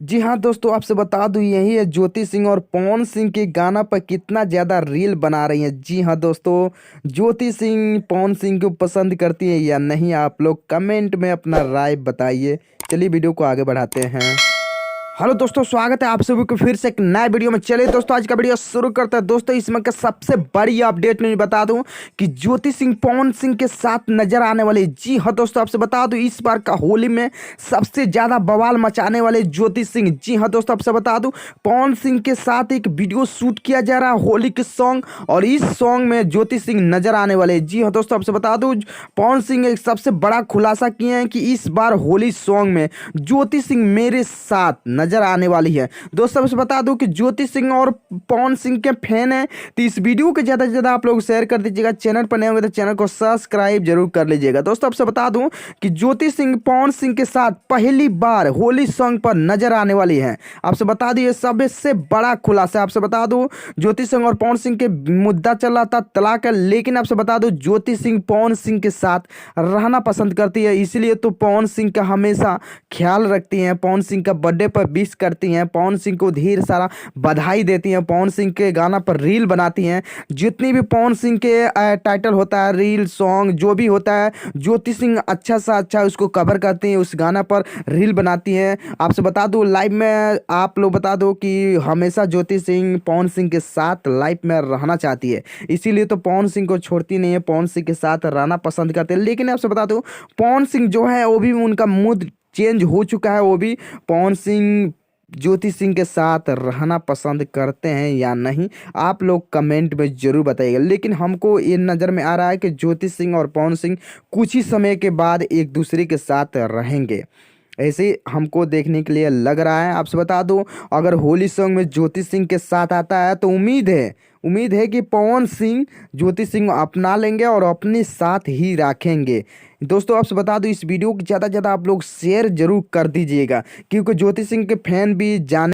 जी हाँ दोस्तों, आपसे बता दूं यही है ज्योति सिंह और पवन सिंह के गाना पर कितना ज़्यादा रील बना रही हैं। जी हाँ दोस्तों, ज्योति सिंह पवन सिंह को पसंद करती है या नहीं, आप लोग कमेंट में अपना राय बताइए। चलिए वीडियो को आगे बढ़ाते हैं। हेलो दोस्तों, स्वागत है आप सभी को फिर से एक नए वीडियो में। चलिए दोस्तों, आज का वीडियो शुरू करते हैं। दोस्तों, इसमें का सबसे बड़ी अपडेट मैं बता दूं कि ज्योति सिंह पवन सिंह के साथ नजर आने वाले। जी हाँ दोस्तों, आपसे बता दूं इस बार का होली में सबसे ज्यादा बवाल मचाने वाले ज्योति सिंह। जी हाँ दोस्तों, आपसे बता दूं पवन सिंह के साथ एक वीडियो शूट किया जा रहा है होली के सॉन्ग, और इस सॉन्ग में ज्योति सिंह नजर आने वाले। जी हाँ दोस्तों, आपसे बता दूं पवन सिंह एक सबसे बड़ा खुलासा किए हैं कि इस बार होली सॉन्ग में ज्योति सिंह मेरे साथ नजर आने वाली है। दोस्तों, आपसे बता दूं कि ज्योति सिंह और पवन सिंह के फैन हैं, तो इस वीडियो को ज्यादा से ज्यादा आप लोग शेयर कर दीजिएगा। चैनल पर नए होंगे तो चैनल को सब्सक्राइब जरूर कर लीजिएगा। दोस्तों, आपसे बता दूं कि ज्योति सिंह पवन सिंह के साथ पहली बार होली सॉन्ग पर नजर आने वाली है। आपसे बता दूं ये सबसे बड़ा खुलासा। आपसे बता दूं ज्योति सिंह और पवन सिंह के मुद्दा चल रहा था तलाक का, लेकिन आपसे बता दूं ज्योति सिंह पवन सिंह के साथ रहना पसंद करती है, इसलिए तो पवन सिंह का हमेशा ख्याल रखती हैं, पवन सिंह का बर्थडे पर विश करती हैं, पवन सिंह को ढेर सारा बधाई देती हैं, पवन सिंह के गाना पर रील बनाती हैं। जितनी भी पवन सिंह के टाइटल होता है, रील सॉन्ग जो भी होता है, ज्योति सिंह अच्छा सा अच्छा उसको कवर करती हैं, उस गाना पर रील बनाती हैं। आपसे बता दूं लाइव में आप लोग बता दो कि हमेशा ज्योति सिंह पवन सिंह के साथ लाइव में रहना चाहती है, इसीलिए तो पवन सिंह को छोड़ती नहीं है, पवन सिंह के साथ रहना पसंद करते हैं। लेकिन आपसे बता दूं पवन सिंह जो है वो भी उनका मूड चेंज हो चुका है, वो भी पवन सिंह ज्योति सिंह के साथ रहना पसंद करते हैं या नहीं, आप लोग कमेंट में जरूर बताइएगा। लेकिन हमको ये नज़र में आ रहा है कि ज्योति सिंह और पवन सिंह कुछ ही समय के बाद एक दूसरे के साथ रहेंगे, ऐसे हमको देखने के लिए लग रहा है। आपसे बता दूं अगर होली सॉन्ग में ज्योति सिंह के साथ आता है तो उम्मीद है कि पवन सिंह ज्योति सिंह को अपना लेंगे और अपने साथ ही रखेंगे। दोस्तों, आपसे बता दूं इस वीडियो को ज़्यादा से ज़्यादा आप लोग शेयर जरूर कर दीजिएगा, क्योंकि ज्योति सिंह के फैन भी जाने